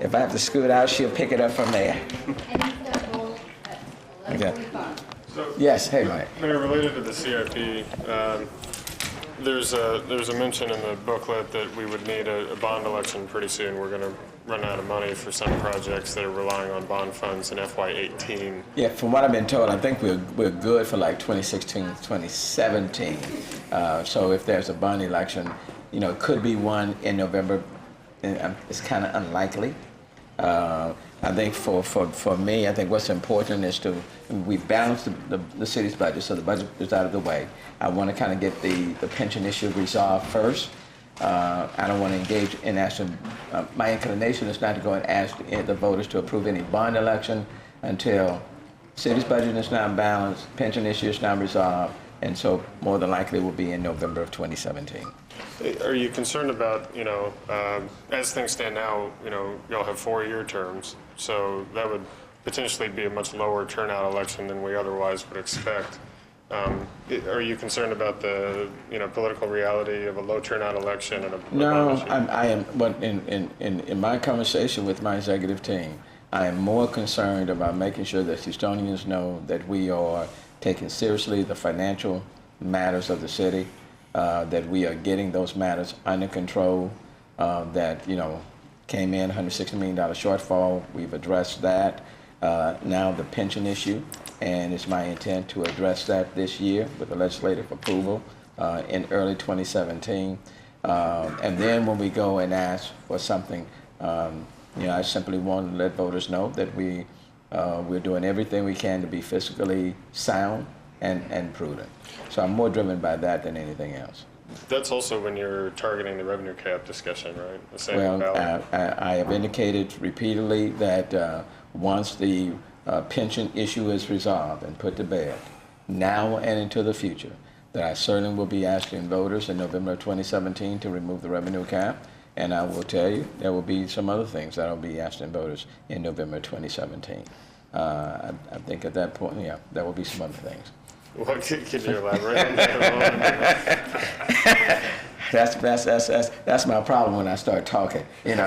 If I have to scoot out, she'll pick it up from there. Okay. So, Yes, hey, Mike. Mayor, related to the CIP, there's a mention in the booklet that we would need a bond election pretty soon. We're going to run out of money for some projects that are relying on bond funds in FY18. Yeah, from what I've been told, I think we're good for like 2016, 2017. So if there's a bond election, you know, it could be one in November. It's kind of unlikely. I think for me, I think what's important is we balance the city's budget, so the budget is out of the way. I want to kind of get the pension issue resolved first. I don't want to engage in asking. My inclination is not to go and ask the voters to approve any bond election until city's budget is not balanced, pension issue is not resolved, and so more than likely will be in November of 2017. Are you concerned about, you know, as things stand now, you know, y'all have 4-year terms, so that would potentially be a much lower turnout election than we otherwise would expect. Are you concerned about the, you know, political reality of a low turnout election and a No, I am. But in my conversation with my executive team, I am more concerned about making sure that Houstonians know that we are taking seriously the financial matters of the city, that we are getting those matters under control. That, you know, came in $160 million shortfall. We've addressed that. Now the pension issue. And it's my intent to address that this year with the legislative approval in early 2017. And then when we go and ask for something, you know, I simply want to let voters know that we're doing everything we can to be fiscally sound and prudent. So I'm more driven by that than anything else. That's also when you're targeting the revenue cap discussion, right? The same Well, ballot. I have indicated repeatedly that once the pension issue is resolved and put to bed, now and into the future, that I certainly will be asking voters in November of 2017 to remove the revenue cap, and I will tell you there will be some other things that I'll be asking voters in November 2017. I think at that point, yeah, there will be some other things. What can you elaborate on that? That's my problem when I start talking, you know.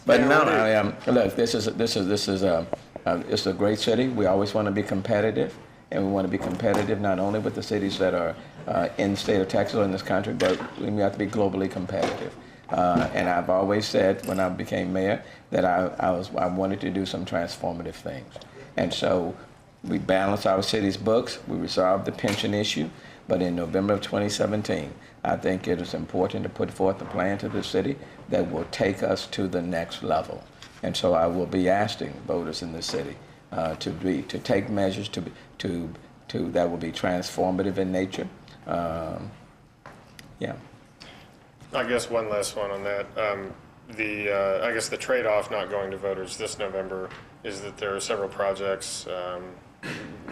But no, look, this is it's a great city. We always want to be competitive, and we want to be competitive not only with the cities that are in the state of Texas or in this country, but we have to be globally competitive. And I've always said when I became mayor that I wanted to do some transformative things, and so we balanced our city's books. We resolved the pension issue. But in November of 2017, I think it is important to put forth a plan to the city that will take us to the next level. And so I will be asking voters in the city to take measures to that will be transformative in nature. Yeah. I guess one last one on that. I guess the trade-off not going to voters this November is that there are several projects,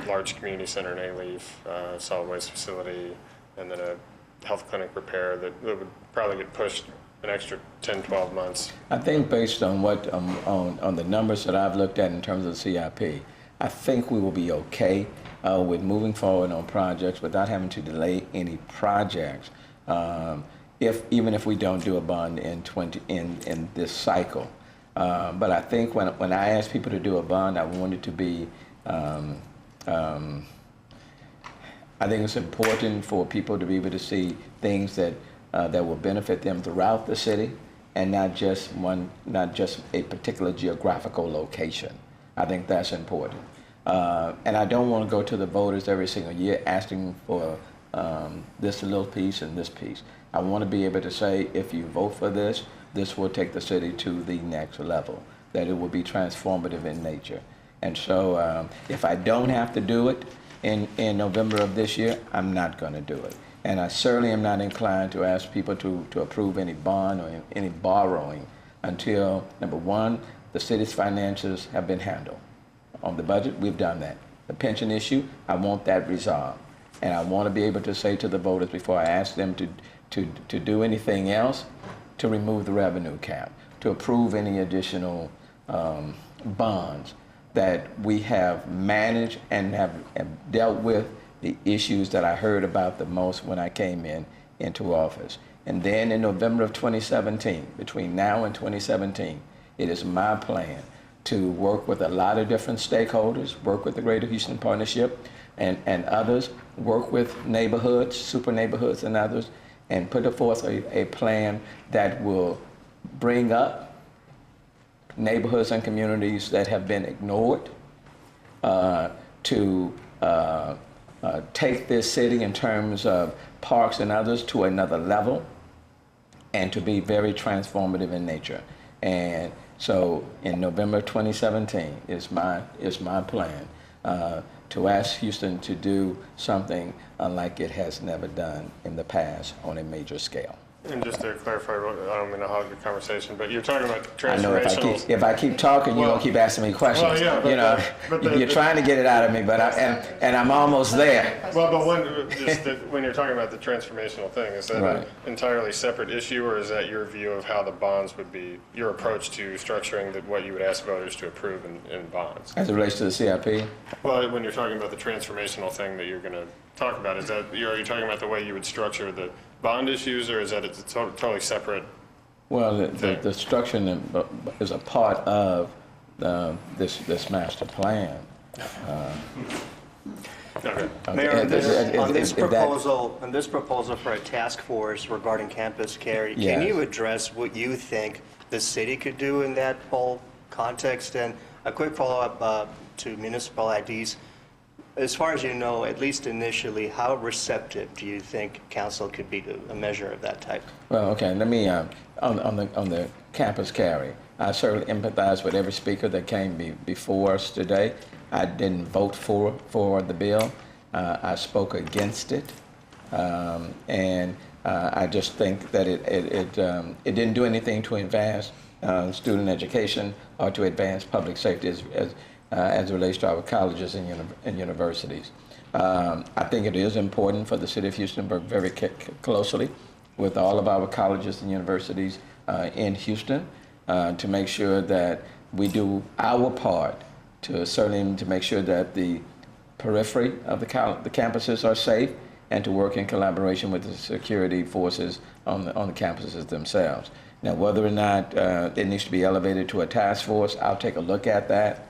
large community center in A-Leaf, solid waste facility, and then a health clinic repair that would probably get pushed an extra 10, 12 months. I think based on what on the numbers that I've looked at in terms of the CIP, I think we will be okay with moving forward on projects without having to delay any projects. Even if we don't do a bond in this cycle, but I think when I ask people to do a bond, I want it to be. I think it's important for people to be able to see things that will benefit them throughout the city, and not just a particular geographical location. I think that's important, and I don't want to go to the voters every single year asking for this little piece and this piece. I want to be able to say, if you vote for this, this will take the city to the next level, that it will be transformative in nature. And so if I don't have to do it in November of this year, I'm not going to do it. And I certainly am not inclined to ask people to approve any bond or any borrowing until, number one, the city's finances have been handled. On the budget, we've done that. The pension issue, I want that resolved. And I want to be able to say to the voters before I ask them to do anything else, to remove the revenue cap, to approve any additional bonds, that we have managed and have dealt with the issues that I heard about the most when I came into office. And then in November of 2017, between now and 2017, it is my plan to work with a lot of different stakeholders, work with the Greater Houston Partnership and others, work with neighborhoods, super neighborhoods and others, and put forth a plan that will bring up neighborhoods and communities that have been ignored, to take this city in terms of parks and others to another level, and to be very transformative in nature. And so in November 2017 is my plan to ask Houston to do something unlike it has never done in the past on a major scale. And just to clarify, I don't mean to hog the conversation, but you're talking about I know transformational. if I keep talking, you're gonna keep asking me questions. Well, yeah, but you're trying to get it out of me, but and I'm almost there. Well, but when you're talking about the transformational thing, is that Right. an entirely separate issue, or is that your view of how the bonds would be, your approach to structuring what you would ask voters to approve in bonds? As it relates to the CIP, Well, when you're talking about the transformational thing that you're going to talk about, are you talking about the way you would structure the bond issues, or is that it's totally separate? well, the structure is a part of this master plan. Okay. Mayor, on this that- proposal for a task force regarding campus carry, Yes. can you address what you think the city could do in that whole context? And a quick follow-up to municipal IDs. As far as you know, at least initially, how receptive do you think council could be to a measure of that type? Well, okay. Let me on the campus carry. I certainly empathize with every speaker that came before us today. I didn't vote for the bill. I spoke against it, and I just think that it didn't do anything to advance student education or to advance public safety as it relates to our colleges and universities. I think it is important for the city of Houston to work very closely with all of our colleges and universities in Houston to make sure that we do our part to make sure that the periphery of the campuses are safe, and to work in collaboration with the security forces on the campuses themselves. Now, whether or not it needs to be elevated to a task force, I'll take a look at that.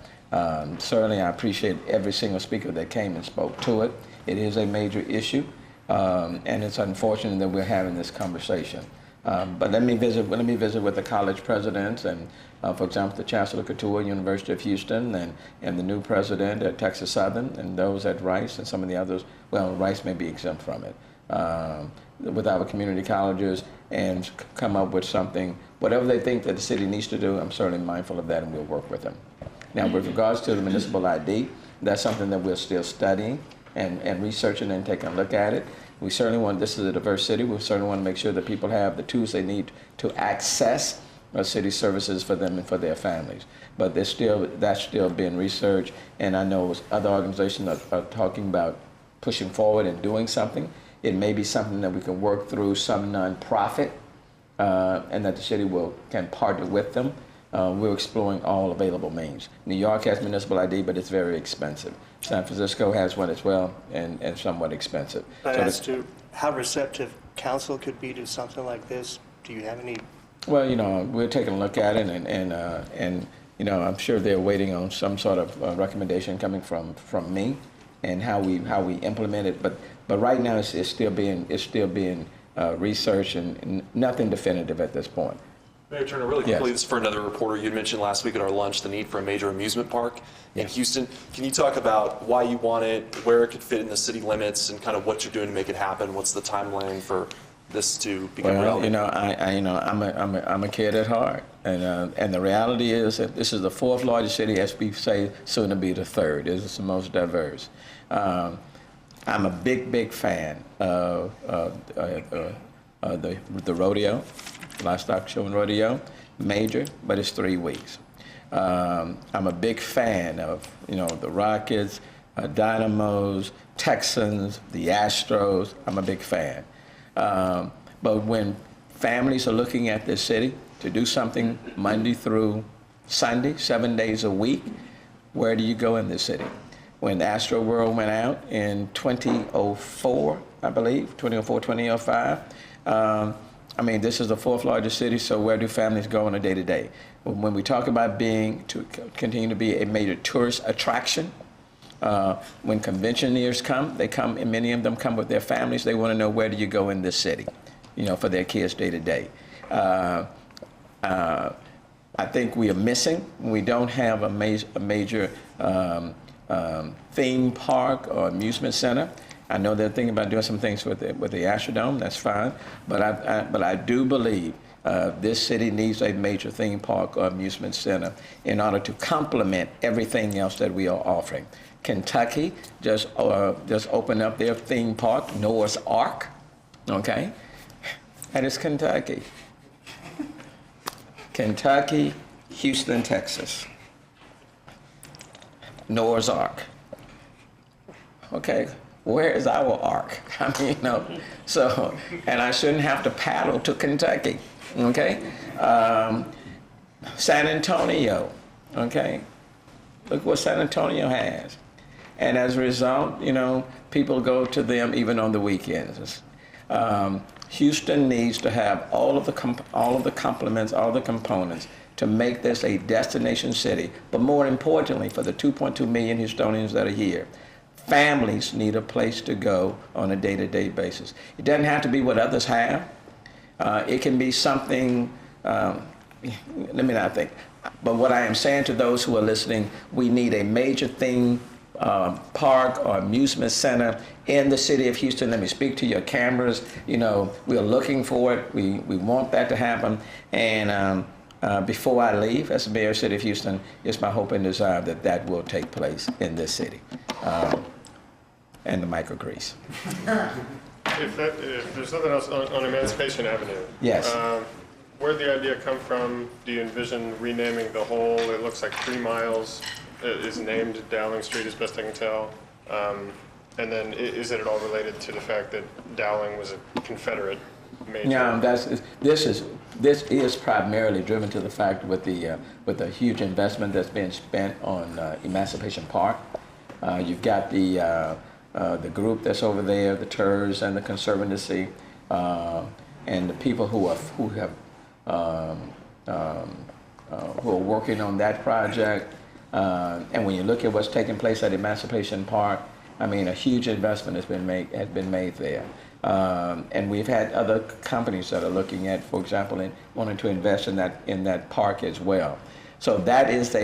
Certainly, I appreciate every single speaker that came and spoke to it. It is a major issue, and it's unfortunate that we're having this conversation. But let me visit with the college presidents and, for example, the Chancellor Couture, University of Houston, and the new president at Texas Southern, and those at Rice and some of the others. Well, Rice may be exempt from it. With our community colleges, and come up with something, whatever they think that the city needs to do. I'm certainly mindful of that, and we'll work with them. Now, with regards to the municipal ID, that's something that we're still studying and researching and taking a look at it. We certainly want, this is a diverse city, we certainly want to make sure that people have the tools they need to access city services for them and for their families. But that's still being researched, and I know other organizations are talking about pushing forward and doing something. It may be something that we can work through some nonprofit, and that the city can partner with them. We're exploring all available means. New York has municipal ID, but it's very expensive. San Francisco has one as well, and somewhat expensive. But as to how receptive council could be to something like this, do you have any? Well, we're taking a look at it, and I'm sure they're waiting on some sort of recommendation coming from me, and how we implement it. But right now it's still being researched, and nothing definitive at this point. Mayor Turner, really quickly, Yes. this is for another reporter. You had mentioned last week at our lunch the need for a major amusement park in Houston. Can you talk about why you want it, where it could fit in the city limits, and kind of what you're doing to make it happen? What's the timeline for this to become relevant? I'm a kid at heart, and the reality is that this is the fourth largest city, as we say, soon to be the third. This is the most diverse. I'm a big fan of the rodeo, livestock show and rodeo, major, but it's 3 weeks. I'm a big fan of the Rockets, Dynamos, Texans, the Astros. I'm a big fan. But when families are looking at this city to do something Monday through Sunday, 7 days a week, where do you go in this city? When Astro World went out in 2004, I believe, 2004, 2005, I mean, this is the fourth largest city, so where do families go on a day-to-day? When we talk about continue to be a major tourist attraction, when conventioneers come, and many of them come with their families. They want to know, where do you go in this city, for their kids day-to-day. I think we are missing. We don't have a major theme park or amusement center. I know they're thinking about doing some things with the Astrodome. That's fine, but I do believe this city needs a major theme park or amusement center in order to complement everything else that we are offering. Kentucky just opened up their theme park, Noah's Ark. Okay, that is Kentucky. Kentucky, Houston, Texas. Noah's Ark. Okay, where is our ark? I mean, so, and I shouldn't have to paddle to Kentucky, okay? San Antonio, okay? Look what San Antonio has. And as a result, people go to them even on the weekends. Houston needs to have all of the complements, all the components to make this a destination city. But more importantly, for the 2.2 million Houstonians that are here, families need a place to go on a day-to-day basis. It doesn't have to be what others have. It can be something, let me not think. But what I am saying to those who are listening, we need a major theme park or amusement center in the city of Houston. Let me speak to your cameras. We are looking for it. We want that to happen. And before I leave as the mayor of the city of Houston, it's my hope and desire that that will take place in this city. And the microgrease. If there's nothing else on Emancipation Avenue. Yes. Where'd the idea come from? Do you envision renaming the whole? It looks like 3 miles is named Dowling Street, as best I can tell. And then is it at all related to the fact that Dowling was a Confederate major? Yeah, this is primarily driven to the fact with the huge investment that's being spent on Emancipation Park. You've got the group that's over there, the TERS and the Conservancy, and the people who are working on that project. And when you look at what's taking place at Emancipation Park, I mean, a huge investment has been made there. And we've had other companies that are looking at, for example, wanting to invest in that park as well. So that is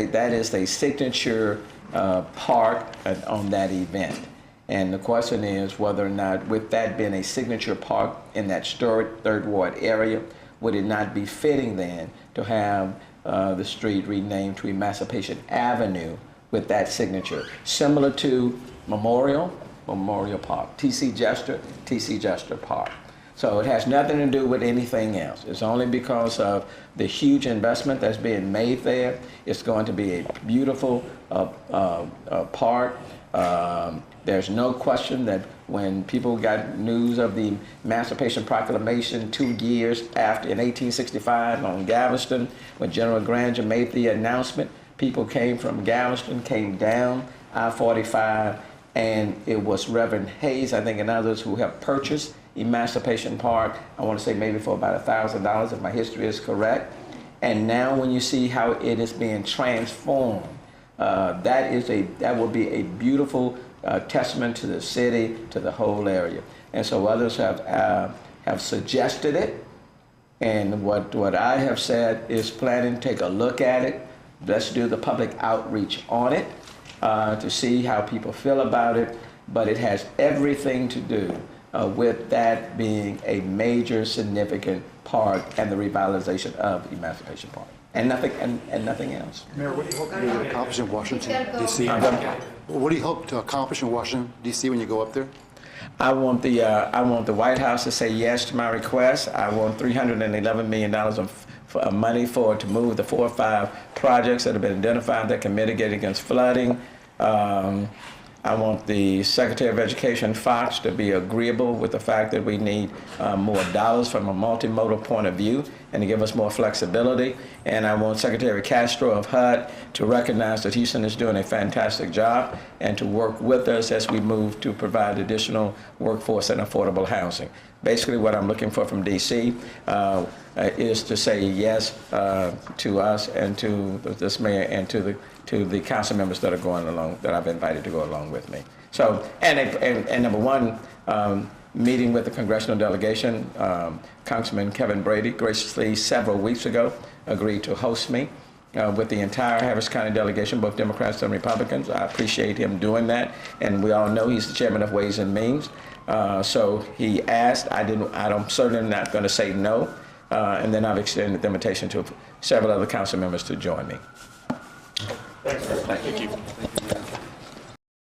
a signature park on that event. And the question is whether or not, with that being a signature park in that third ward area, would it not be fitting then to have the street renamed to Emancipation Avenue with that signature, similar to Memorial Park, T.C. Jester Park. So it has nothing to do with anything else. It's only because of the huge investment that's being made there. It's going to be a beautiful park. There's no question that when people got news of the Emancipation Proclamation 2 years after, in 1865 on Galveston, when General Granger made the announcement, people came from Galveston, came down I-45, and it was Reverend Hayes, I think, and others who have purchased Emancipation Park, I want to say maybe for about $1,000 if my history is correct. And now when you see how it is being transformed, that will be a beautiful testament to the city, to the whole area. And so others have suggested it. And what I have said is planning, take a look at it. Let's do the public outreach on it to see how people feel about it. But it has everything to do with that being a major significant part and the revitalization of Emancipation Park. And nothing else. Mayor, what do you hope to accomplish in Washington, D.C.? What do you hope to accomplish in Washington, D.C. when you go up there? I want the White House to say yes to my request. I want $311 million of money to move the 4 or 5 projects that have been identified that can mitigate against flooding. I want the Secretary of Education, Fox, to be agreeable with the fact that we need more dollars from a multimodal point of view and to give us more flexibility. And I want Secretary Castro of HUD to recognize that Houston is doing a fantastic job and to work with us as we move to provide additional workforce and affordable housing. basically what I'm looking for from DC is to say yes to us and to this mayor and to the council members that are going along, that I've invited to go along with me. So, and number one, meeting with the congressional delegation, Congressman Kevin Brady graciously several weeks ago agreed to host me with the entire Harris County delegation, both Democrats and Republicans. I appreciate him doing that, and we all know he's the chairman of Ways and Means. So he asked. I'm certainly not going to say no, and then I've extended the invitation to several other council members to join me. Thanks. Thank you.